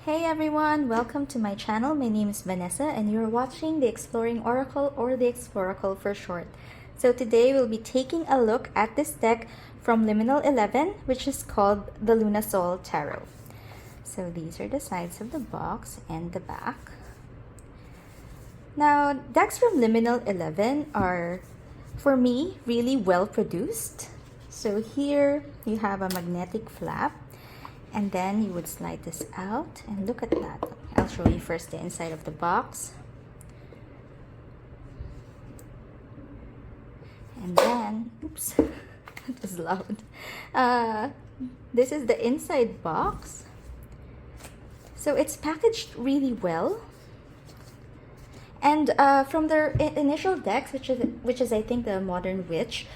Hey everyone, welcome to my channel. My name is Vanessa and you're watching the Exploring Oracle, or the Exploracle for short. So today we'll be taking a look at this deck from Liminal 11, which is called the Lunasol Tarot. So these are the sides of the box and the back. Now, decks from Liminal 11 are, for me, really well produced. So here you have a magnetic flap. And then you would slide this out and look at that. I'll show you first the inside of the box. And then, oops, that was loud. This is the inside box. So it's packaged really well. And from their initial decks, which is I think the Modern Witch,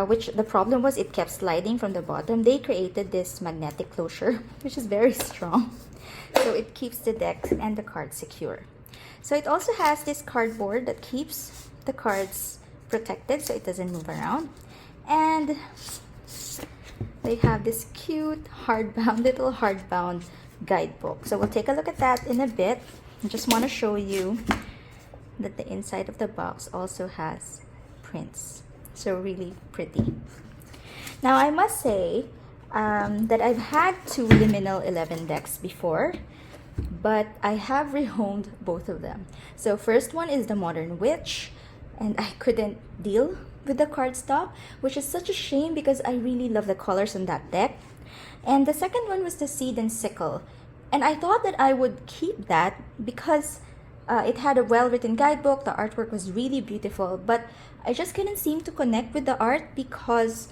which the problem was it kept sliding from the bottom, they created this magnetic closure, which is very strong. So it keeps the deck and the cards secure. So it also has this cardboard that keeps the cards protected so it doesn't move around. And they have this cute little hardbound guidebook. So we'll take a look at that in a bit. I just want to show you that the inside of the box also has prints. So really pretty. Now I must say that I've had two Liminal 11 decks before, but I have rehomed both of them. So first one is the Modern Witch, and I couldn't deal with the cardstock, which is such a shame because I really love the colors on that deck. And the second one was the Seed and Sickle, and I thought that I would keep that because it had a well-written guidebook, the artwork was really beautiful, but I just couldn't seem to connect with the art because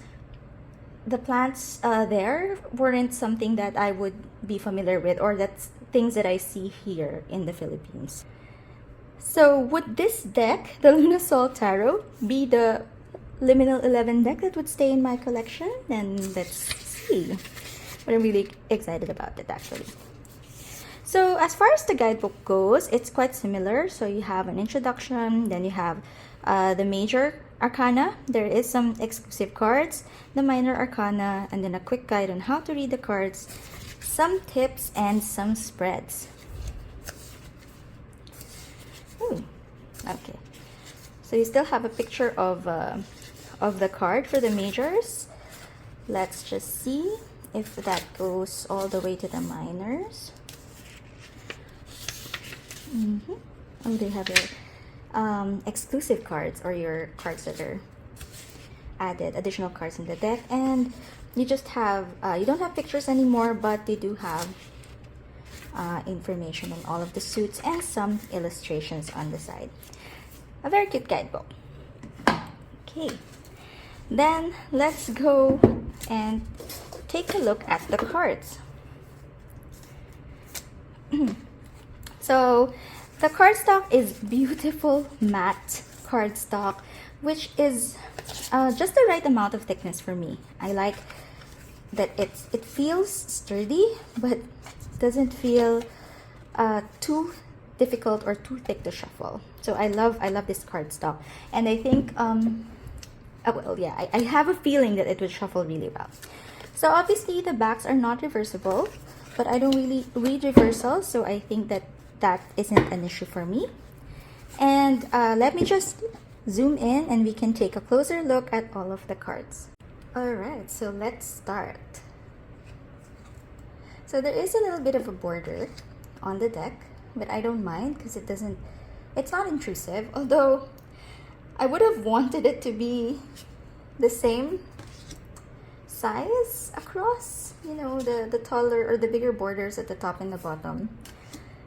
the plants there weren't something that I would be familiar with, or that's things that I see here in the Philippines. So would this deck, the Lunasol Tarot, be the Liminal 11 deck that would stay in my collection? And let's see. But I'm really excited about it actually. So as far as the guidebook goes, it's quite similar. So you have an introduction, then you have the major arcana. There is some exclusive cards, the minor arcana, and then a quick guide on how to read the cards, some tips, and some spreads. Okay. So you still have a picture of the card for the majors. Let's just see if that goes all the way to the minors. Oh, they have your exclusive cards, or your cards that are added, additional cards in the deck, and you just have you don't have pictures anymore, but they do have information on all of the suits and some illustrations on the side. A very cute guidebook. Okay, then let's go and take a look at the cards. So the cardstock is beautiful matte cardstock, which is just the right amount of thickness for me. I like that it feels sturdy, but doesn't feel too difficult or too thick to shuffle. So I love this cardstock, and I think I have a feeling that it would shuffle really well. So obviously the backs are not reversible, but I don't really read reversal, so I think that isn't an issue for me. And let me just zoom in and we can take a closer look at all of the cards. Alright, so let's start. So there is a little bit of a border on the deck, but I don't mind because it's not intrusive, although I would have wanted it to be the same size across, you know, the taller or the bigger borders at the top and the bottom.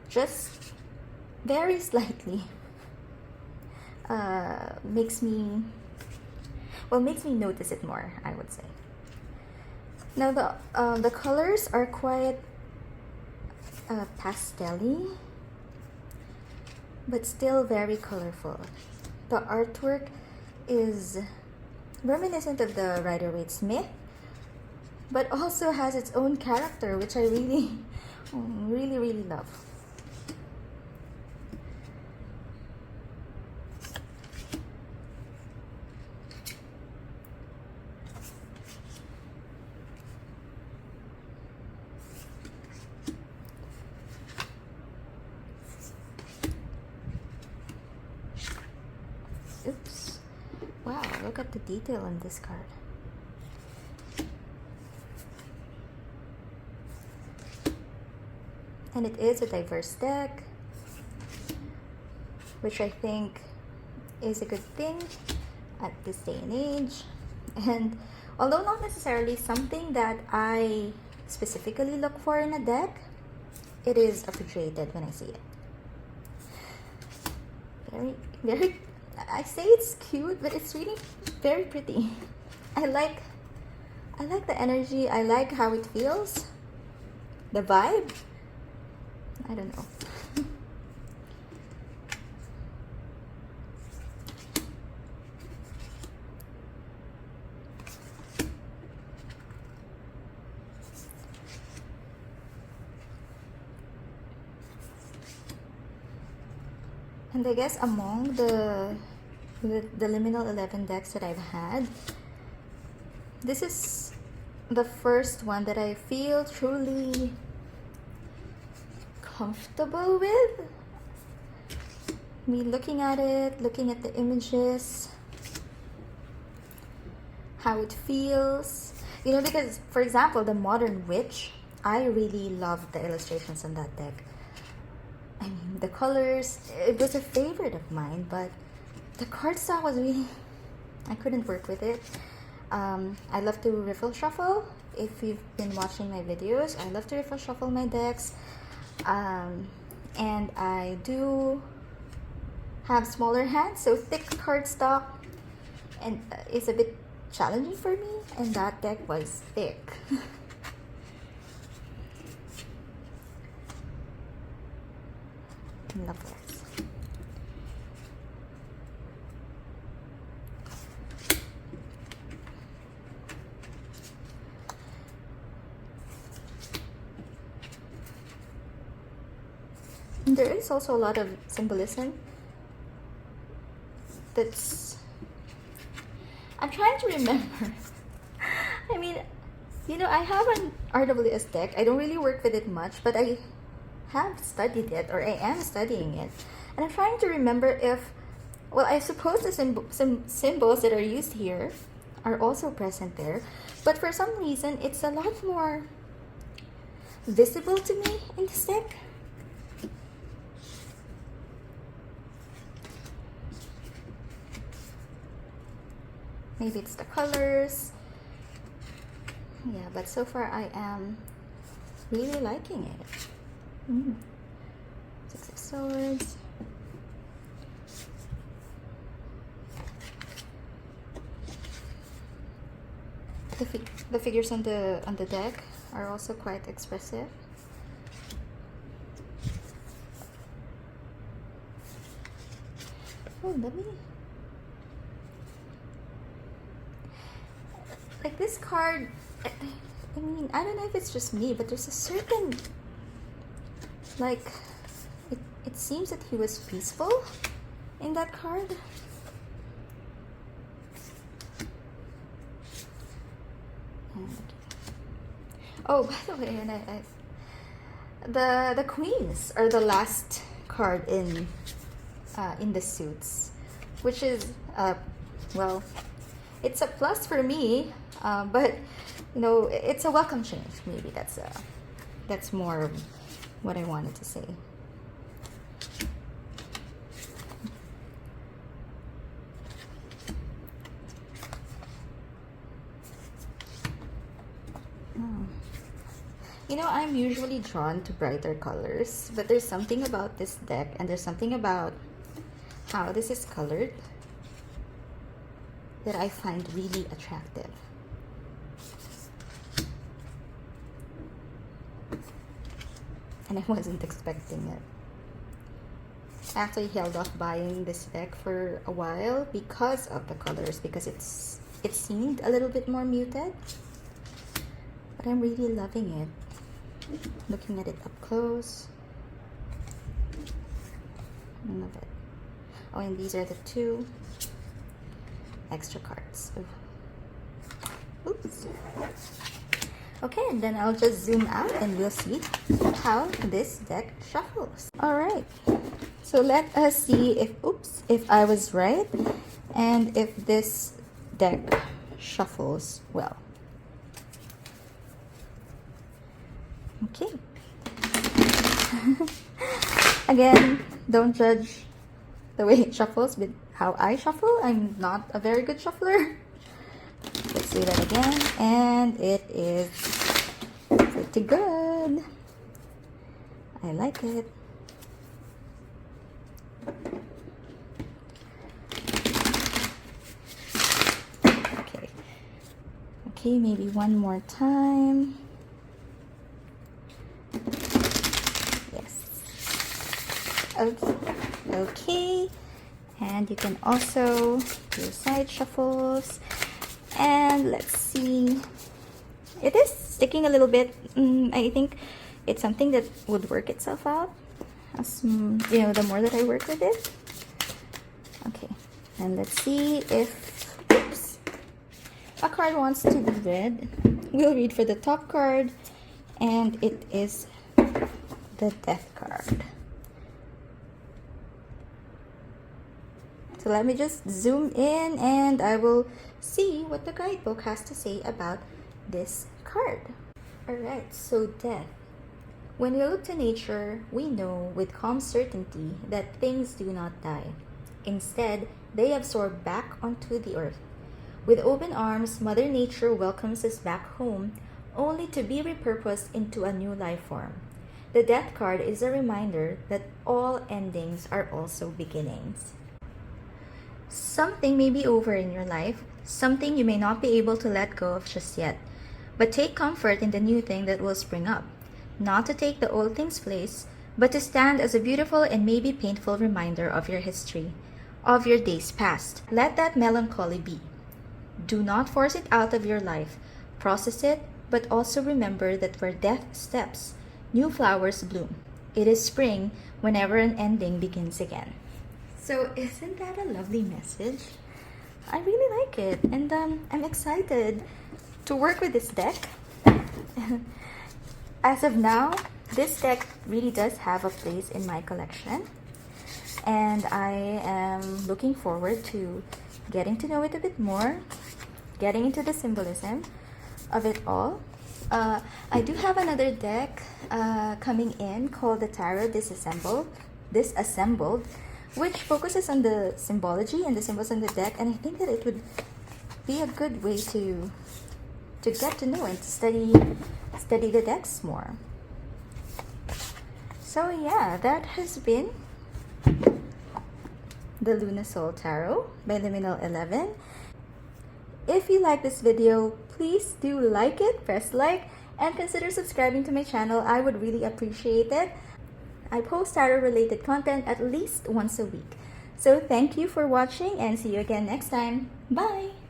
Just very slightly makes me notice it more, I would say. Now the colors are quite pastel-y, but still very colorful. The artwork is reminiscent of the Rider-Waite-Smith, but also has its own character, which I really love. look at the detail on this card. And it is a diverse deck, which I think is a good thing at this day and age. And although not necessarily something that I specifically look for in a deck, it is appreciated when I see it. Very, I say it's cute, but it's really very pretty. I like the energy. I like how it feels. The vibe. I don't know. And I guess among the Liminal 11 decks that I've had, this is the first one that I feel truly comfortable with. Me looking at it, looking at the images, how it feels. You know, because for example, the Modern Witch, I really loved the illustrations on that deck. I mean, the colors, it was a favorite of mine, but the cardstock was really, I couldn't work with it. I love to riffle shuffle. If you've been watching my videos, I love to riffle shuffle my decks. And I do have smaller hands, so thick cardstock and is a bit challenging for me, and that deck was thick. Love this. And there is also a lot of symbolism that's, I'm trying to remember. I mean, you know, I have an RWS deck. I don't really work with it much, but I have studied it, or I am studying it, and I'm trying to remember if, well, I suppose the symbols that are used here are also present there, but for some reason it's a lot more visible to me in this deck. Maybe it's the colors, yeah, but so far I am really liking it. Six of Swords. The figures on the deck are also quite expressive. Oh, let me. Like this card, I mean, I don't know if it's just me, but there's a certain, like, it seems that he was peaceful in that card. Oh, by the way, and the queens are the last card in the suits, which is well, it's a plus for me, but you know, it's a welcome change. Maybe that's more what I wanted to say. You know, I'm usually drawn to brighter colors, but there's something about this deck, and there's something about how this is colored that I find really attractive. And I wasn't expecting it. I actually held off buying this deck for a while because of the colors, because it seemed a little bit more muted. But I'm really loving it. Looking at it up close. I love it. Oh, and these are the 2 extra cards. Oops. Okay, and then I'll just zoom out and we'll see how this deck shuffles. Alright, so let us see if I was right, and if this deck shuffles well. Okay. Again, don't judge the way it shuffles with how I shuffle. I'm not a very good shuffler. Let's do that again, and it is pretty good. I like it. Okay. Okay, maybe one more time. Okay, okay, and you can also do side shuffles, and let's see, it is sticking a little bit. I think it's something that would work itself out as you know, the more that I work with it. Okay, and let's see if a card wants to be read. We'll read for the top card, and it is the Death card. So let me just zoom in and I will see what the guidebook has to say about this card. Alright, so Death. When we look to nature, we know with calm certainty that things do not die. Instead, they absorb back onto the earth. With open arms, Mother Nature welcomes us back home, only to be repurposed into a new life form. The Death card is a reminder that all endings are also beginnings. Something may be over in your life, something you may not be able to let go of just yet. But take comfort in the new thing that will spring up, not to take the old thing's place, but to stand as a beautiful and maybe painful reminder of your history, of your days past. Let that melancholy be. Do not force it out of your life. Process it, but also remember that where death steps, new flowers bloom. It is spring whenever an ending begins again. So isn't that a lovely message? I really like it, and I'm excited to work with this deck. As of now, this deck really does have a place in my collection, and I am looking forward to getting to know it a bit more, getting into the symbolism of it all. I do have another deck coming in called the Tarot Disassembled, which focuses on the symbology and the symbols on the deck, and I think that it would be a good way to get to know and to study the decks more. So yeah, that has been the Luna Soul Tarot by Liminal 11. If you like this video, please do like it, press like, and consider subscribing to my channel. I would really appreciate it. I post tarot related content at least once a week. So thank you for watching and see you again next time. Bye!